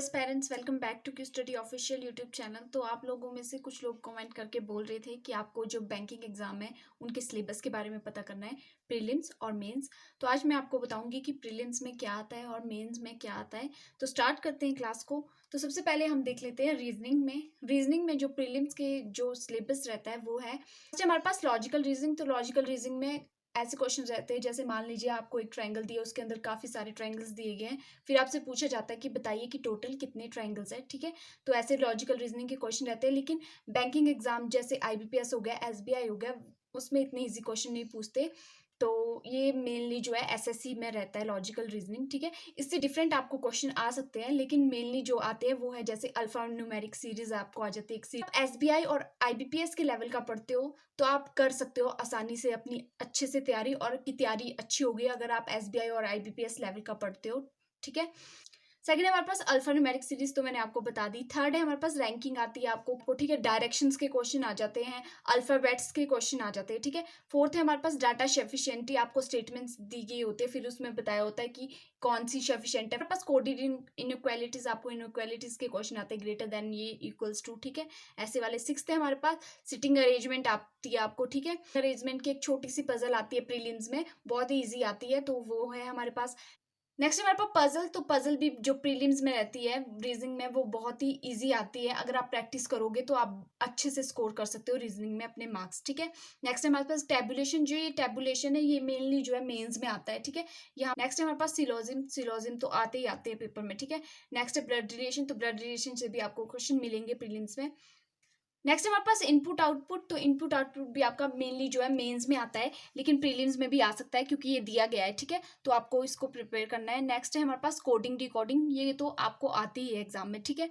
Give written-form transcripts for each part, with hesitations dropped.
Parents, welcome back to Q study official YouTube channel. तो आप लोगों में से कुछ लोग कमेंट करके बोल रहे थे कि आपको जो बैंकिंग एग्जाम है उनके सिलेबस के बारे में पता करना है, प्रीलिम्स और मेंस। तो आज मैं आपको बताऊंगी कि प्रीलिम्स में क्या आता है और मेंस में क्या आता है। तो स्टार्ट करते हैं क्लास को। तो सबसे पहले हम देख लेते हैं रीजनिंग में जो प्रीलिम्स के जो सिलेबस रहता है वो है हमारे पास लॉजिकल रीजनिंग। तो लॉजिकल रीजनिंग में ऐसे क्वेश्चन रहते हैं, जैसे मान लीजिए आपको एक ट्रायंगल दिया, उसके अंदर काफी सारे ट्रायंगल्स दिए गए हैं, फिर आपसे पूछा जाता है कि बताइए कि टोटल कितने ट्रायंगल्स है। ठीक है, तो ऐसे लॉजिकल रीजनिंग के क्वेश्चन रहते हैं। लेकिन बैंकिंग एग्जाम जैसे आईबीपीएस हो गया, एसबीआई हो गया, उसमें इतने इजी क्वेश्चन नहीं पूछते। तो ये मेनली जो है एसएससी में रहता है लॉजिकल रीजनिंग। ठीक है, इससे डिफरेंट आपको क्वेश्चन आ सकते हैं, लेकिन मेनली जो आते हैं वो है जैसे अल्फा न्यूमेरिक सीरीज आपको आ जाती है एक सीरीज। आप एसबीआई और आईबीपीएस के लेवल का पढ़ते हो तो आप कर सकते हो आसानी से अपनी अच्छे से तैयारी, और की तैयारी अच्छी होगी अगर आप एसबीआई और आईबीपीएस लेवल का पढ़ते हो। ठीक है, सेकंड है हमारे पास अल्फा न्यूमेरिक सीरीज, तो मैंने आपको बता दी। थर्ड है हमारे पास रैंकिंग आती है आपको। ठीक है, डायरेक्शंस के क्वेश्चन आ जाते हैं, अल्फाबेट्स के क्वेश्चन आ जाते हैं। ठीक है, फोर्थ है हमारे पास डाटा सफिशिएंटी, आपको स्टेटमेंट्स दी गई होती है, फिर उसमें बताया होता है कि कौन सी सफिशिएंट है। हमारे पास कोऑर्डिनेट इनइक्वालिटीज, आपको इनइक्वालिटीज के क्वेश्चन आते हैं, ग्रेटर देन, ये इक्वल्स टू। ठीक है, ऐसे वाले। सिक्स्थ है हमारे पास सिटिंग अरेंजमेंट आती है आपको। ठीक है, अरेंजमेंट की एक छोटी सी पजल आती है प्रीलिम्स में, बहुत ही ईजी आती है, तो वो है हमारे पास। नेक्स्ट हमारे पास पजल। तो पजल भी जो प्रीलिम्स में रहती है रीजनिंग में, वो बहुत ही इजी आती है। अगर आप प्रैक्टिस करोगे तो आप अच्छे से स्कोर कर सकते हो रीजनिंग में अपने मार्क्स। ठीक है, नेक्स्ट हमारे पास टेबुलेशन। जो ये टेबुलेशन है ये मेनली जो है मेंस में आता है। ठीक है, यहाँ नेक्स्ट हमारे पास सिलोजिम तो आते ही आते हैं पेपर में। ठीक है, नेक्स्ट है ब्लड रिलेशन। तो ब्लड रिलेशन से भी आपको क्वेश्चन मिलेंगे प्रीलिम्स में। नेक्स्ट हमारे पास इनपुट आउटपुट। तो इनपुट आउटपुट भी आपका मेनली जो है मेंस में आता है, लेकिन प्रीलिम्स में भी आ सकता है क्योंकि ये दिया गया है। ठीक है, तो आपको इसको प्रिपेयर करना है। नेक्स्ट है हमारे पास कोडिंग डिकोडिंग, ये तो आपको आती ही है एग्जाम में। ठीक है,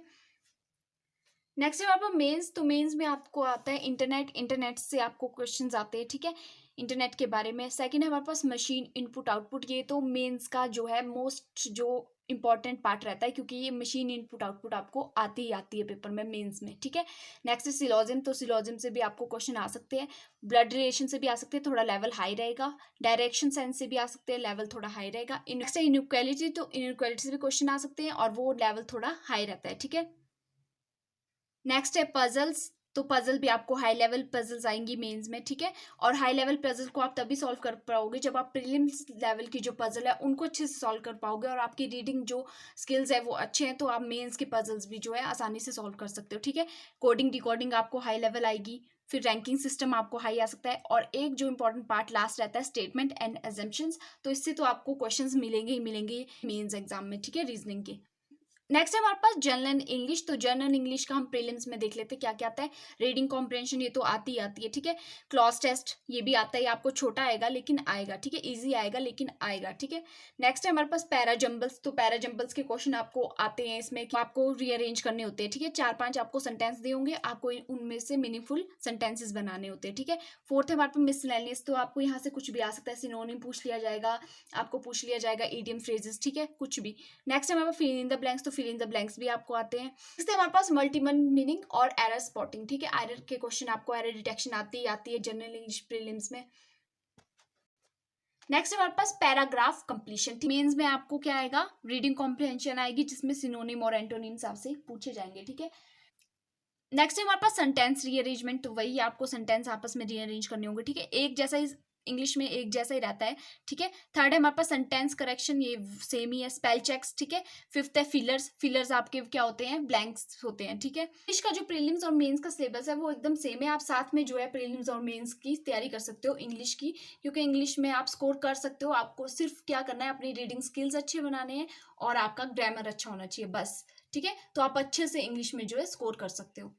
नेक्स्ट है हमारे पास मेंस। तो मेंस में आपको आता है इंटरनेट से आपको क्वेश्चंस आते हैं। ठीक है, इंटरनेट के बारे में। सेकंड है हमारे पास मशीन इनपुट आउटपुट, ये तो मेंस का जो है मोस्ट जो इंपॉर्टेंट पार्ट रहता है, क्योंकि ये मशीन इनपुट आउटपुट आपको आती ही आती है पेपर में मेंस में। ठीक है, नेक्स्ट है सिलोजिम। तो सिलोजिम से भी आपको क्वेश्चन आ सकते हैं, ब्लड रिलेशन से भी आ सकते हैं, थोड़ा लेवल हाई रहेगा। डायरेक्शन सेंस से भी आ सकते हैं, लेवल थोड़ा हाई रहेगा। नेक्स्ट है इनइक्वालिटी। तो इनइक्वालिटी से भी क्वेश्चन आ सकते हैं और वो लेवल थोड़ा हाई रहता है। ठीक है, नेक्स्ट है पजल्स। तो पजल भी आपको हाई लेवल पजल्स आएंगी मेंस में। ठीक है, और हाई लेवल पजल को आप तभी सॉल्व कर पाओगे जब आप प्रीलिम्स लेवल की जो पजल है उनको अच्छे से सॉल्व कर पाओगे, और आपकी रीडिंग जो स्किल्स है वो अच्छे हैं, तो आप मेंस के पजल्स भी जो है आसानी से सॉल्व कर सकते हो। ठीक है, कोडिंग डिकोडिंग आपको हाई लेवल आएगी, फिर रैंकिंग सिस्टम आपको हाई आ सकता है, और एक जो इंपॉर्टेंट पार्ट लास्ट रहता है स्टेटमेंट एंड एजम्पशंस। तो इससे तो आपको क्वेश्चंस मिलेंगे ही मिलेंगे मेंस एग्जाम में। ठीक है, रीजनिंग के। नेक्स्ट है हमारे पास जनरल इंग्लिश। तो जनरल इंग्लिश का हम प्रीलिम्स में देख लेते हैं क्या क्या आता है। रीडिंग कॉम्प्रहेंशन, ये तो आती ही आती है। ठीक है, क्लॉज टेस्ट ये भी आता है, ये आपको छोटा आएगा लेकिन आएगा। ठीक है, इजी आएगा लेकिन आएगा। ठीक है, नेक्स्ट है हमारे पास पैरा जंबल्स। तो पैरा जंबल्स के क्वेश्चन आपको आते हैं इसमें कि आपको रीअरेंज करने होते हैं। ठीक है, 4-5 आपको सेंटेंस दिए होंगे, आपको उनमें से मीनिंगफुल सेंटेंसेस बनाने होते हैं। ठीक है, फोर्थ है हमारे पास मिसलेनियस। तो आपको यहाँ से कुछ भी आ सकता है, सिनोनिम पूछ लिया जाएगा, आपको पूछ लिया जाएगा इडियम फ्रेजेस। ठीक है, कुछ भी। नेक्स्ट है हमारे पास फिल इन द ब्लैंक्स। तो फिल इन द ब्लैंक्स भी आपको आते हैं। इससे हमारे पास मल्टीपल मीनिंग और एरर स्पॉटिंग। ठीक है, एरर के क्वेश्चन आपको एरर डिटेक्शन आती है जनरल इंग्लिश प्रीलिम्स में। नेक्स्ट हमारे पास पैराग्राफ कंप्लीशन। मेंस में आपको क्या आएगा, रीडिंग कॉम्प्रिहेंशन आएगी, जिसमें सिनोनिम और एंटोनिम्स आपसे पूछे जाएंगे। ठीक है, नेक्स्ट है हमारे पास सेंटेंस रीअरेंजमेंट। तो वही आपको सेंटेंस आपस में रीअरेंज करने होंगे। ठीक है, एक जैसा ही इंग्लिश में एक जैसा ही रहता है। ठीक है, थर्ड है हमारे पास सेंटेंस करेक्शन, ये सेम ही है। Spell checks. ठीक है, फिफ्थ है फिलर्स आपके क्या होते हैं, ब्लैंक्स होते हैं। ठीक है, इंग्लिश का जो प्रीलिम्स और मेंस का सिलेबस है वो एकदम सेम है, आप साथ में जो है प्रीलिम्स और मेंस की तैयारी कर सकते हो इंग्लिश की, क्योंकि इंग्लिश में आप स्कोर कर सकते हो। आपको सिर्फ क्या करना है, अपनी रीडिंग स्किल्स अच्छे बनाने हैं और आपका ग्रामर अच्छा होना चाहिए, बस। ठीक है, तो आप अच्छे से इंग्लिश में जो है स्कोर कर सकते हो।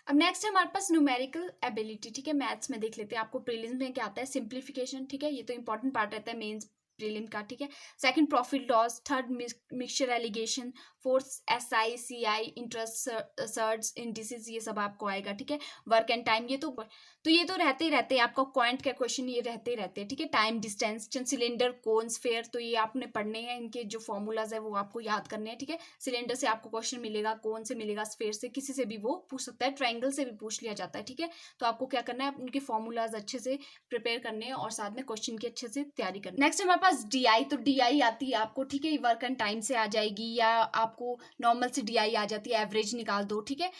अब नेक्स्ट है हमारे पास न्यूमेरिकल एबिलिटी। ठीक है, मैथ्स में देख लेते हैं आपको प्रीलिम्स में क्या आता है। सिंप्लीफिकेशन, ठीक है, ये तो इंपॉर्टेंट पार्ट रहता है मेंस प्रीलिम का। ठीक है, second profit loss, third mixture alligation, fourth SI CI interest surds indices, ये सब आपको आएगा। ठीक है, वर्क एंड टाइम, ये तो रहते ही रहते हैं। आपका क्वांट का क्वेश्चन ये रहते ही रहते हैं। ठीक है, टाइम डिस्टेंस, सिलेंडर कोन स्फेयर, तो ये आपने पढ़ने हैं, इनके जो फॉर्मूलाज है वो आपको याद करने हैं। ठीक है, सिलेंडर से आपको क्वेश्चन मिलेगा, कोन से मिलेगा, स्फेयर से, किसी से भी वो पूछ सकता है, ट्रायंगल से भी पूछ लिया जाता है। ठीक है, तो आपको क्या करना है, उनके फॉर्मूलाज अच्छे से प्रिपेयर करने हैं और साथ में क्वेश्चन की अच्छे से तैयारी करनी है। नेक्स्ट हमारे पास डीआई, तो डीआई आती है आपको, ठीक है, वर्क एंड टाइम से आ जाएगी, या आपको नॉर्मल से डीआई आ जाती है, एवरेज निकाल दो, ठीक है।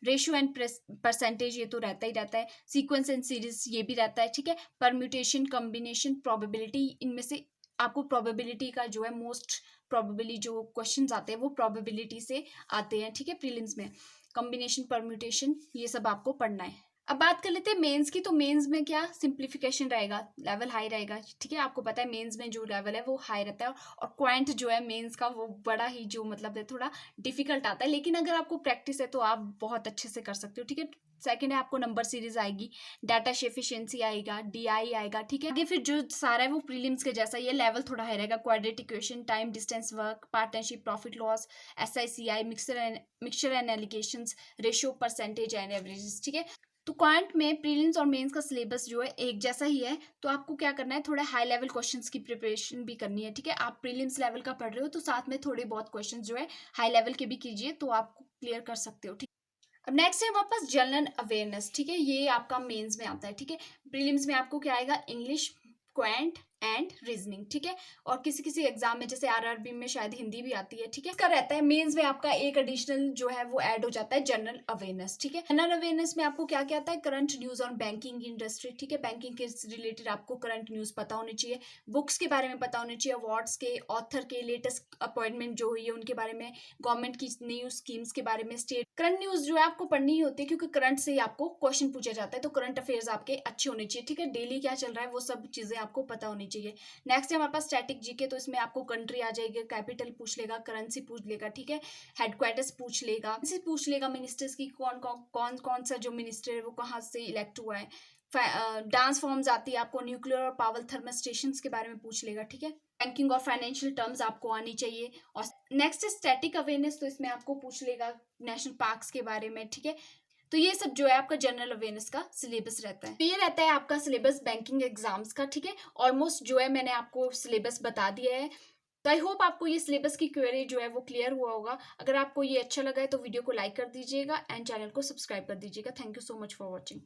रेशियो एंड परसेंटेज ये तो रहता ही रहता है। सीक्वेंस एंड सीरीज ये भी रहता है, ठीक है। परम्यूटेशन, कॉम्बिनेशन, प्रोबेबिलिटी, इनमें से आपको प्रोबेबिलिटी का जो है मोस्ट प्रोबेबली जो क्वेश्चंस आते हैं वो प्रोबेबिलिटी से आते हैं, ठीक है, प्रीलिम्स में। कॉम्बिनेशन, परम्यूटेशन, ये सब आपको पढ़ना है। अब बात कर लेते हैं मेंस की। तो मेंस में क्या सिंप्लीफिकेशन रहेगा, लेवल हाई रहेगा, ठीक है। आपको पता है मेंस में जो लेवल है वो हाई रहता है, और क्वांट जो है मेंस का वो बड़ा ही जो मतलब है थोड़ा डिफिकल्ट आता है, लेकिन अगर आपको प्रैक्टिस है तो आप बहुत अच्छे से कर सकते हो, ठीक है। सेकंड है आपको नंबर सीरीज आएगी, डाटा एफिशिएंसी आएगा, डीआई आएगा, ठीक है। आगे फिर जो सारा है वो प्रीलिम्स के जैसा, ये लेवल थोड़ा हाई रहेगा। Quadratic equation, time distance work, partnership, profit loss, SI CI, mixture and alligations, ratio, percentage and averages, ठीक है। तो क्वांट में प्रीलिम्स और मेंस का सिलेबस जो है एक जैसा ही है, तो आपको क्या करना है, थोड़ा हाई लेवल क्वेश्चंस की प्रिपरेशन भी करनी है, ठीक है। आप प्रीलिम्स लेवल का पढ़ रहे हो तो साथ में थोड़े बहुत क्वेश्चंस जो है हाई लेवल के भी कीजिए, तो आपको क्लियर कर सकते हो, ठीक। अब नेक्स्ट है हमारे पास जनरल अवेयरनेस, ठीक है, ये आपका मेंस में आता है, ठीक है। प्रीलिम्स में आपको क्या आएगा, इंग्लिश, क्वांट एंड रीजनिंग, ठीक है। और किसी किसी एग्जाम में जैसे आरआरबी में शायद हिंदी भी आती है, ठीक है। इसका रहता है मेंस में आपका एक एडिशनल जो है वो ऐड हो जाता है, जनरल अवेयरनेस, ठीक है। जनरल अवेयरनेस में आपको क्या क्या आता है, current news on banking industry, ठीक है। बैंकिंग के रिलेटेड आपको करंट न्यूज पता होनी चाहिए, बुक्स के बारे में पता होनी चाहिए, अवार्ड्स के, ऑथर के, लेटेस्ट अपॉइंटमेंट जो हुई है उनके बारे में, गवर्नमेंट की न्यू स्कीम्स के बारे में, स्टेट करंट न्यूज जो है आपको पढ़नी ही होती है, क्योंकि करंट से ही आपको क्वेश्चन पूछा जाता है, तो करंट अफेयर्स आपके अच्छे होने चाहिए, ठीक है। डेली क्या चल रहा है वो सब चीजें आपको पता होनी चाहिए। नेक्स्ट है हमारे पास स्टैटिक जीके, तो इसमें आपको कंट्री आ जाएगी, कैपिटल पूछ लेगा, करेंसी पूछ लेगा, ठीक है। हेडक्वार्टर्स पूछ लेगा, पूछ लेगा मिनिस्टर्स की, कौन सा जो मिनिस्टर है वो कहाँ से इलेक्ट हुआ है। डांस फॉर्म्स आती है आपको, न्यूक्लियर और पावर थर्मल स्टेशन के बारे में पूछ लेगा, ठीक है। बैंकिंग और फाइनेंशियल टर्म्स आपको आनी चाहिए। और नेक्स्ट है स्टैटिक अवेयरनेस, तो इसमें आपको पूछ लेगा नेशनल पार्क्स के बारे में, ठीक है। तो ये सब जो है आपका जनरल अवेयरनेस का सिलेबस रहता है। तो ये रहता है आपका सिलेबस बैंकिंग एग्जाम्स का, ठीक है। ऑलमोस्ट जो है मैंने आपको सिलेबस बता दिया है। तो आई होप आपको ये सिलेबस की क्वेरी जो है वो क्लियर हुआ होगा। अगर आपको ये अच्छा लगा है तो वीडियो को लाइक कर दीजिएगा एंड चैनल को सब्सक्राइब कर दीजिएगा। Thank you so much for watching.